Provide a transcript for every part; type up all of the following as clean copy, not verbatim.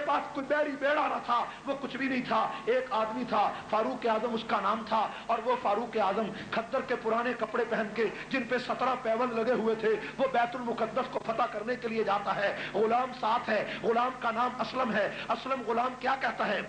पास कोई बैरी बेड़ा न था, वो कुछ भी नहीं था। एक आदमी था, फारूक आजम उसका नाम था, और वो फारूक आजम खद्दर के पुराने कपड़े पहन के, जिन पे 17 पैबंद लगे हुए थे, वो बैतुल मुकद्दस को फतह करने के लिए जाता है। गुलाम साथ है, गुलाम का नाम असलम है। असलम गुलाम क्या कहता है,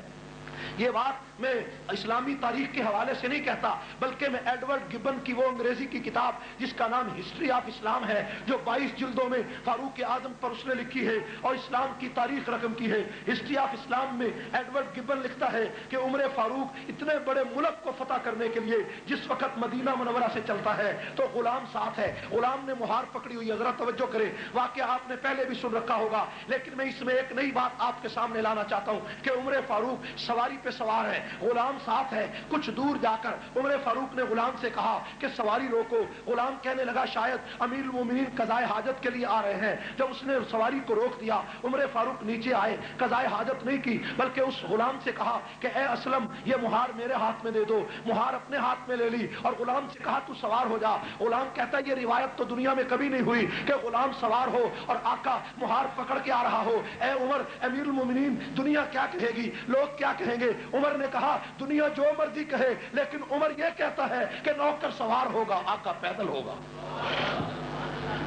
ये बात मैं इस्लामी तारीख के हवाले से नहीं कहता, बल्कि मैं एडवर्ड गिब्बन की वो अंग्रेजी की किताब जिसका नाम हिस्ट्री ऑफ इस्लाम है, जो 22 जिल्दों में फारूक आजम पर उसने लिखी है और इस्लाम की तारीख रकम की है। हिस्ट्री ऑफ इस्लाम में एडवर्ड गिब्बन लिखता है कि उमर फारूक इतने बड़े मुल्क को फतह करने के लिए जिस वक्त मदीना मुनव्वरा से चलता है तो गुलाम साथ है। गुलाम ने मुहार पकड़ी हुई है, जरा तवज्जो करें, वाकया आपने पहले भी सुन रखा होगा, लेकिन मैं इसमें एक नई बात आपके सामने लाना चाहता हूं कि उमर फारूक सवारी पे सवार है, गुलाम साथ है। कुछ दूर जाकर उमर फारूक ने गुलाम से कहा कि सवारी रोको। गुलाम कहने लगा शायद अमीर मोमिनीन कज़ाए हाजत के लिए आ रहे हैं। जब उसने सवारी को रोक दिया, उमर फारूक नीचे आए, कज़ाए हाजत नहीं की, बल्कि उस गुलाम से कहा कि ए असलम, ये मुहार मेरे हाथ में दे दो। मुहार अपने हाथ में ले ली और गुलाम से कहा तू सवार हो जा। गुलाम कहता है ये रिवायत तो दुनिया में कभी नहीं हुई कि गुलाम सवार हो और आका मुहार पकड़ के आ रहा हो। ए उमर, अमीरुल मोमिनीन, दुनिया क्या कहेगी, लोग क्या कहेंगे? उमर ने कहा दुनिया जो मर्जी कहे, लेकिन उमर यह कहता है कि नौकर सवार होगा, आका पैदल होगा।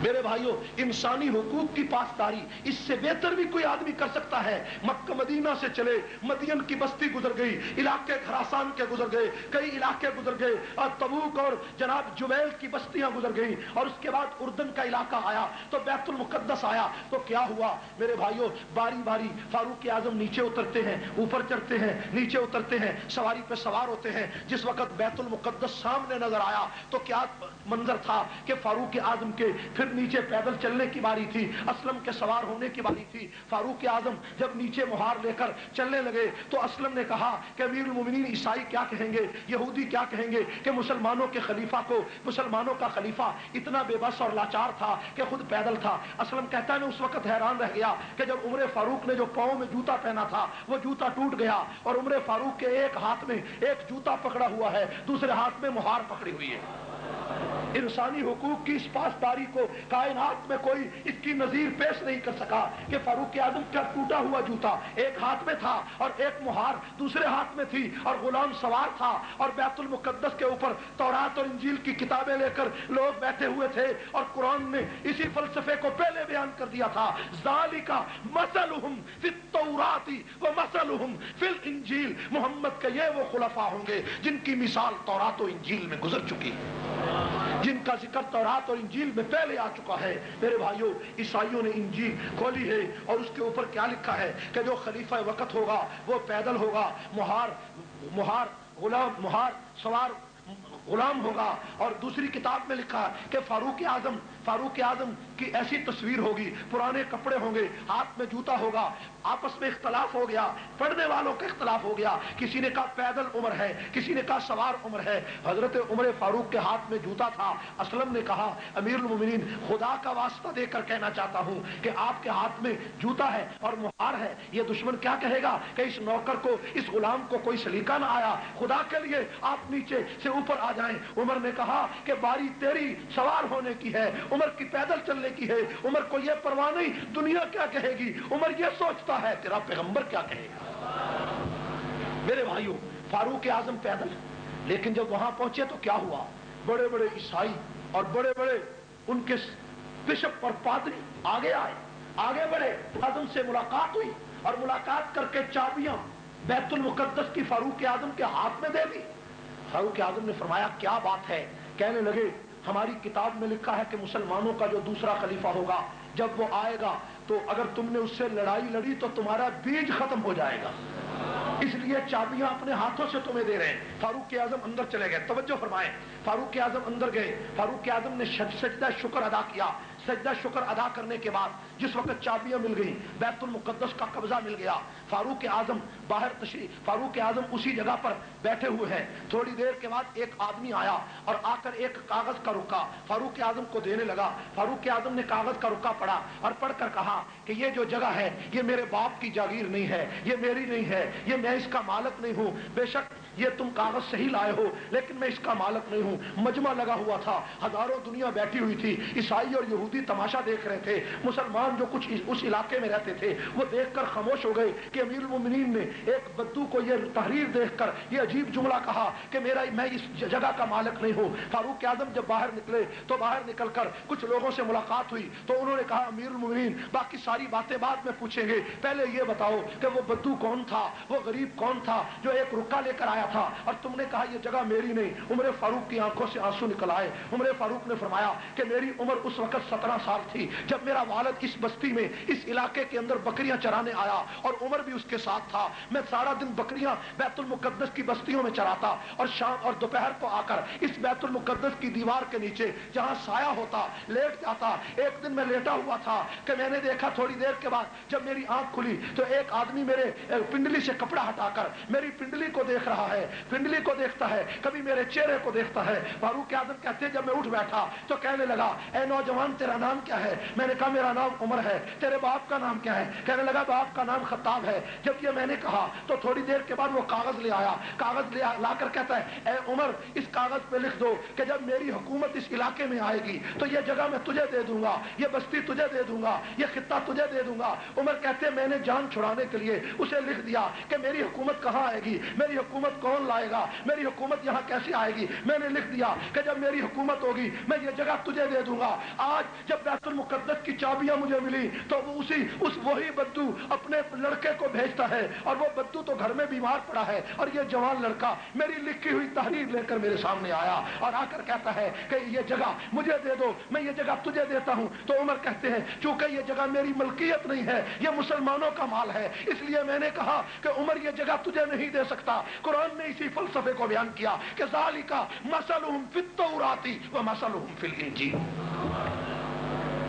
मेरे भाइयों, इंसानी हुकूक की पासदारी इससे बेहतर भी कोई आदमी कर सकता है? मक्का मदीना से चले, मदियन की बस्ती गुजर गई, इलाके खरासान के गुजर गए, कई इलाके गुजर गए, और तबूक और जनाब जुबैल की बस्तियां गुजर गई, और उसके बाद उर्दन का इलाका आया, तो बैतुल मुकद्दस आया। तो क्या हुआ मेरे भाइयों, बारी बारी फारूक आजम नीचे उतरते हैं, ऊपर चढ़ते हैं, नीचे उतरते हैं, सवारी पे सवार होते हैं। जिस वक्त बैतुल मुकद्दस सामने नजर आया तो क्या मंजर था कि फारूक आजम के फिर नीचे पैदल चलने की बारी थी, असलम के सवार होने की बारी थी। फारूक आजम जब नीचे मुहार लेकर चलने लगे तो असलम ने कहा कि अमीरुल मोमिनीन ईसाई क्या कहेंगे, यहूदी क्या कहेंगे कि मुसलमानों के खलीफा को, मुसलमानों का खलीफा इतना बेबस और लाचार था कि खुद पैदल था। असलम कहता है मैं उस वक्त हैरान रह गया कि जब उमर फारूक ने जो पांव में जूता पहना था वो जूता टूट गया और उमर फारूक के एक हाथ में एक जूता पकड़ा हुआ है, दूसरे हाथ में मुहार पकड़ी हुई है। इंसानी हुकूक की इस पासदारी को कायनात में कोई इसकी नजीर पेश नहीं कर सका कि फारूक आजम का टूटा हुआ जूता एक हाथ में था और एक मुहार दूसरे हाथ में थी, और गुलाम सवार था, और बैतुल मुकद्दस के ऊपर तौरात और इंजील की किताबें लेकर लोग बैठे हुए थे, और कुरान ने इसी फलसफे को पहले बयान कर दिया था, ज़ालिका मसलुहुम फित तौराती व मसलुहुम फिल इंजील। मोहम्मद के ये वो खुलफा होंगे जिनकी मिसाल तौरात और इंजील में गुजर चुकी है, जिनका जिक्र तौरात और इंजील में पहले आ चुका है। मेरे भाइयों, ईसाइयों ने इंजील खोली है और उसके ऊपर क्या लिखा है कि जो खलीफा वक्त होगा वो पैदल होगा, मुहार सवार गुलाम होगा। और दूसरी किताब में लिखा कि फारूक आजम की ऐसी तस्वीर होगी, पुराने कपड़े होंगे, हाथ में जूता होगा। आपस में इख्तलाफ हो गया, पढ़ने वालों का इख्तलाफ हो गया, किसी ने कहा पैदल उमर है, किसी ने कहा सवार उमर है। हजरत उमर फारूक के हाथ में जूता था। असलम ने कहा अमीरुल मोमिनीन, खुदा का वास्ता देकर कहना चाहता हूं कि आपके हाथ में जूता है और मुहार है, ये दुश्मन क्या कहेगा कि इस नौकर को, इस गुलाम को कोई सलीका ना आया, खुदा के लिए आप नीचे से ऊपर आ जाएं। उमर ने कहा कि बारी तेरी सवार होने की है, उमर की पैदल चलने की है, उमर को यह परवाह नहीं दुनिया क्या कहेगी, उमर यह सोचता है तेरा पैगंबर क्या कहेगा। मेरे भाइयों, फारूक आजम पैदल, लेकिन जब वहां पहुंचे तो क्या हुआ, बड़े बड़े ईसाई और बड़े बड़े उनके बिशप और पादरी आगे आए, आगे बढ़े, आजम से मुलाकात हुई और मुलाकात करके चाबियां बैतुल मुकद्दस की फारूक आजम के हाथ में दे दी। फारूक आजम ने फरमाया क्या बात है? कहने लगे हमारी किताब में लिखा है कि मुसलमानों का जो दूसरा खलीफा होगा, जब वो आएगा तो अगर तुमने उससे लड़ाई लड़ी तो तुम्हारा बीज खत्म हो जाएगा, इसलिए चाबियां अपने हाथों से तुम्हें दे रहे हैं। फारूक आजम अंदर चले गए, तवज्जो फरमाएं, फारूक आजम अंदर गए, फारूक आजम ने सजदा शुक्र अदा किया। सजदा शुक्र अदा करने के बाद जिस वक्त चाबियां मिल गई, बैतुल मुकद्दस का कब्जा मिल गया, फारूक आजम बाहर फारूक आजम उसी जगह पर बैठे हुए हैं। थोड़ी देर के बाद एक आदमी आया और आकर एक कागज का रुक्का फारूक आजम को देने लगा। फारूक आजम ने कागज का रुक्का पढ़ा और पढ़कर कहा कि ये जो जगह है ये मेरे बाप की जागीर नहीं है, ये मेरी नहीं है, ये मैं इसका मालिक नहीं हूं, बेशक ये तुम कागज सही लाए हो लेकिन मैं इसका मालिक नहीं हूँ। मजमा लगा हुआ था, हजारों दुनिया बैठी हुई थी, ईसाई और यहूदी तमाशा देख रहे थे। मुसलमान जो कुछ उस इलाके में रहते थे वो देखकर खामोश हो गए कि अमीरुल मोमिनीन ने एक बद्दू को ये तहरीर देखकर ये अजीब जुमला कहा कि मैं इस जगह का मालिक नहीं हूँ। फारूक आजम जब बाहर निकले तो बाहर निकलकर कुछ लोगों से मुलाकात हुई तो उन्होंने कहा अमीरुल मोमिनीन बाकी सारी बातें बाद में पूछेंगे, पहले ये बताओ कि वो बद्दू कौन था, वो गरीब कौन था जो एक रुक्का लेकर आया था और तुमने कहा ये जगह मेरी नहीं। उमर फारूक की आंखों से आंसू निकल आए। उमर फारूक ने फरमाया कि मेरी उम्र उस वक्त 17 साल थी जब मेरा वालिद इस बस्ती में इस इलाके के अंदर बकरियां चराने आया और उमर भी उसके साथ था। मैं सारा दिन बकरियां बैतुल मुकद्दस की बस्तियों में चराता और शाम और दोपहर को आकर इस बैतुल मुकद्दस की दीवार के नीचे जहां साया होता लेट जाता। एक दिन मैं लेटा हुआ था कि मैंने देखा थोड़ी देर के बाद जब मेरी आंख खुली तो एक आदमी मेरे पिंडली से कपड़ा हटाकर मेरी पिंडली को देख रहा है, पिंडली को देखता है, कभी मेरे चेहरे को देखता है। फारूक आजम कहते जब मैं उठ बैठा तो कहने लगा ए नौजवान तेरा नाम क्या है? मैंने कहा मेरा नाम उमर है। तेरे बाप का नाम क्या है? कहने लगा बाप का नाम खत्ताब है। जब ये मैंने कहा तो थोड़ी देर के बाद वो कागज ले आया, कागज ले लाकर कहता है ए उमर इस कागज पे लिख दो कि जब मेरी हुकूमत इस इलाके में आएगी तो ये जगह मैं तुझे दे दूंगा, ये बस्ती तुझे दे दूंगा, ये खित्ता तुझे दे दूंगा। उमर कहते मैंने जान छुड़ाने के लिए उसे लिख दिया कि मेरी हुकूमत कहाँ आएगी, मेरी हुकूमत कौन लाएगा, मेरी हुकूमत यहाँ कैसे आएगी। मैंने लिख दिया कि जब मेरी हुकूमत होगी मैं ये जगह तुझे दे दूंगा। आज जब बैतुल मुकद्दस की चाबियां मुझे मिली तो उस वही बद्दू अपने लड़के को भेजता है और वो बद्दू तो घर में बीमार पड़ा है और ये जवान लड़का मेरी लिखी हुई तहरीर लेकर मेरे सामने आया और आकर कहता है कि ये जगह मुझे दे दो, मैं ये जगह तुझे देता हूं। तो उमर कहते हैं चूंकि ये जगह मेरी मलकियत नहीं है, ये मुसलमानों का माल है, इसलिए मैंने कहा कि उमर ये जगह तुझे नहीं दे सकता। कुरान ने इसी फलसफे को बयान किया कि ज़ालिका मसलुहुम फित तौराती व मसलुहुम फिल इंजील।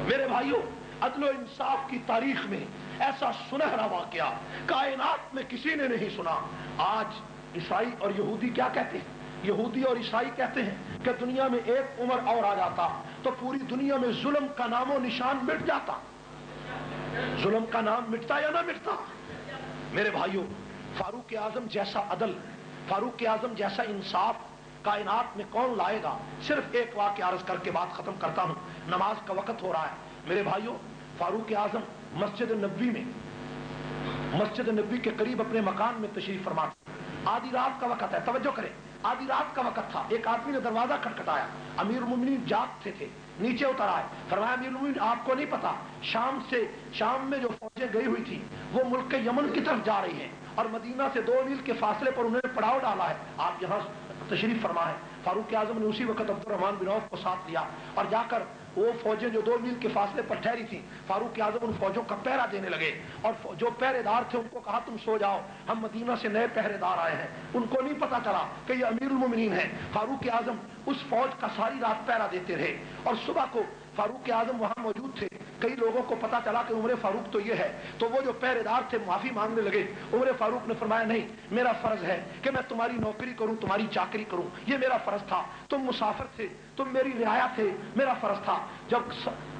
मेरे भाइयों अदल और इंसाफ की तारीख में ऐसा सुनहरा वाकया कायनात में किसी ने नहीं सुना। आज ईसाई और यहूदी क्या कहते हैं? यहूदी और ईसाई कहते हैं कि दुनिया में एक उमर और आ जाता तो पूरी दुनिया में जुल्म का नामो निशान मिट जाता। जुल्म का नाम मिटता या ना मिटता? मेरे भाइयों फारूक आजम जैसा अदल, फारूक आजम जैसा इंसाफ कायनात में कौन लाएगा? सिर्फ एक वाकया अर्ज करके बात खत्म करता हूं, नमाज का वक्त हो रहा है। मेरे भाइयों फारूक आजम मस्जिद नबी में, मस्जिद नबी के करीब अपने मकान में तशरीफ फरमा। आधी रात का वक्त है, तवज्जो करें, आधी रात का वक्त था। एक आदमी ने दरवाजा खटखटाया, अमीरुल मोमिनीन जागते थे, नीचे उतर आए। फरमाया अमीरुल मोमिनीन आपको नहीं पता शाम में जो फौजें गई हुई थी वो मुल्क के यमन की तरफ जा रही हैं और मदीना से 2 मील के फासले पर उन्होंने पड़ाव डाला है, आप यहाँ तशरीफ फरमा है। फारूक आजम ने उसी वक्त अब्दुर्रहमान बिन औफ को साथ लिया और जाकर वो फौजें जो 2 मील के फासले पर ठहरी थी, फारूक आजम उन फौजों का पहरा देने लगे और जो पहरेदार थे उनको कहा तुम सो जाओ, हम मदीना से नए पहरेदार आए हैं। उनको नहीं पता चला कि ये अमीरुल मोमिनीन है। फारूक आजम उस फौज का सारी रात पहरा देते रहे और सुबह को फारूक आजम वहां मौजूद थे। कई लोगों को पता चला कि उमर फारूक तो ये है, तो वो जो पहरेदार थे माफी मांगने लगे। उमर फारूक ने फरमाया नहीं, मेरा फर्ज है कि मैं तुम्हारी नौकरी करूं, तुम्हारी चाकरी करूं, ये मेरा फर्ज था। तुम मुसाफिर थे, तुम मेरी रियाया थे, मेरा फर्ज था। जब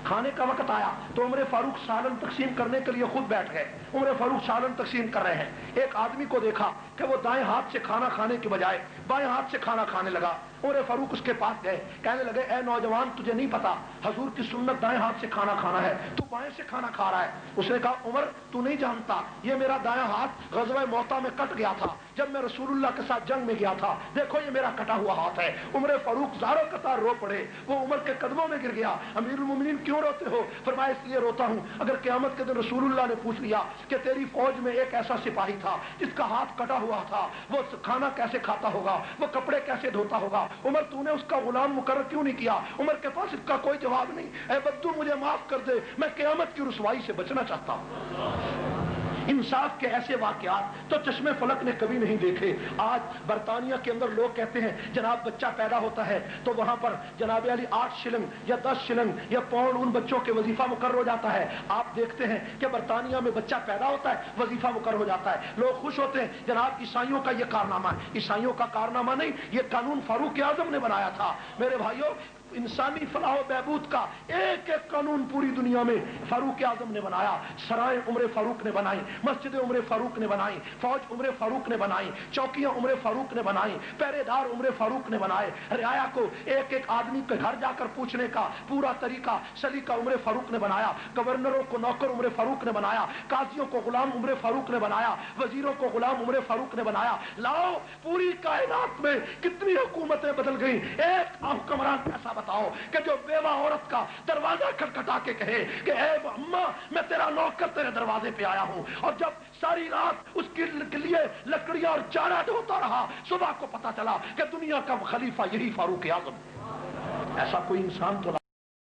खाने का वक्त आया तो उमर फारूक सालन तकसीम करने के लिए खुद बैठ गए। उमर फारूक सालन तकसीम कर रहे हैं, एक आदमी को देखा कि वो दाएं हाथ से खाना खाने के बजाय बाएं हाथ से खाना खाने लगा। उमर फारूक उसके पास गए, कहने लगे ए नौजवान तुझे नहीं पता हजूर की सुन्नत दाएं हाथ से खाना खाना है, तू बाएं से खाना खा रहा है। उसने कहा उमर तू नहीं जानता, ये मेरा दायां हाथ ग़ज़वा मोता में कट गया था जब मैं रसूलुल्लाह के साथ जंग में गया था, देखो ये मेरा कटा हुआ हाथ है। उमर फारूक ज़ारो कतार रो पड़े, वो उमर के कदमों में गिर गया। अमीरुल मोमिनीन क्यों रोते हो? फरमाया इसलिए रोता हूं अगर क़यामत के दिन रसूलुल्लाह ने पूछ लिया कि तेरी फौज में एक ऐसा सिपाही था जिसका हाथ कटा हुआ था, वो खाना कैसे खाता होगा, वो कपड़े कैसे धोता होगा, उमर तूने उसका गुलाम मुकर्रर क्यों नहीं किया? उमर के पास इसका कोई जवाब नहीं। ऐ बद्दू मुझे माफ कर दे, मैं क़यामत की रुसवाई से बचना चाहता हूं। इंसाफ के ऐसे वाकयात तो चश्मे फलक ने कभी नहीं देखे। आज बरतानिया के अंदर लोग कहते हैं जनाब बच्चा पैदा होता है तो वहां पर जनाब अली 8 शिलिंग या 10 शिलिंग या पाउंड उन बच्चों के वजीफा मुकर्रर हो जाता है। आप देखते हैं कि बरतानिया में बच्चा पैदा होता है, वजीफा मुकर्रर हो जाता है, लोग खुश होते हैं। जनाब ईसाइयों का यह कारनामा है, ईसाइयों का कारनामा नहीं, ये कानून फारूक आजम ने बनाया था। मेरे भाइयों इंसानी फलाह बहबूद का एक एक कानून पूरी दुनिया में फारूक आजम ने बनाया। सराय उम्र फारूक ने बनाई, मस्जिद उम्र फारूक ने बनाई, फौज उम्र फारूक ने बनाई, चौकियां उम्र फारूक ने बनाई, पहरेदार उम्र फारूक ने बनाए। रियाया को एक एक आदमी के घर जाकर पूछने का पूरा तरीका सलीका उम्र फारूक ने बनाया। गवर्नरों को नौकर उम्र फारूक ने बनाया, काजियों को गुलाम उम्र फारूक ने बनाया, वजीरों को गुलाम उम्र फारूक ने बनाया। लाओ पूरी कायनात में कितनी हुकूमतें बदल गई, एक हुक्मरान ऐसा बताओ कि जो बेवा औरत का दरवाजा खटखटा के कहे कि ए अम्मा मैं तेरा नौकर तेरे दरवाजे पे आया हूं, और जब सारी रात उसके लिए लकड़ियां और चारा ढोता रहा, सुबह को पता चला कि दुनिया का खलीफा यही फारूक आजम। ऐसा कोई इंसान तो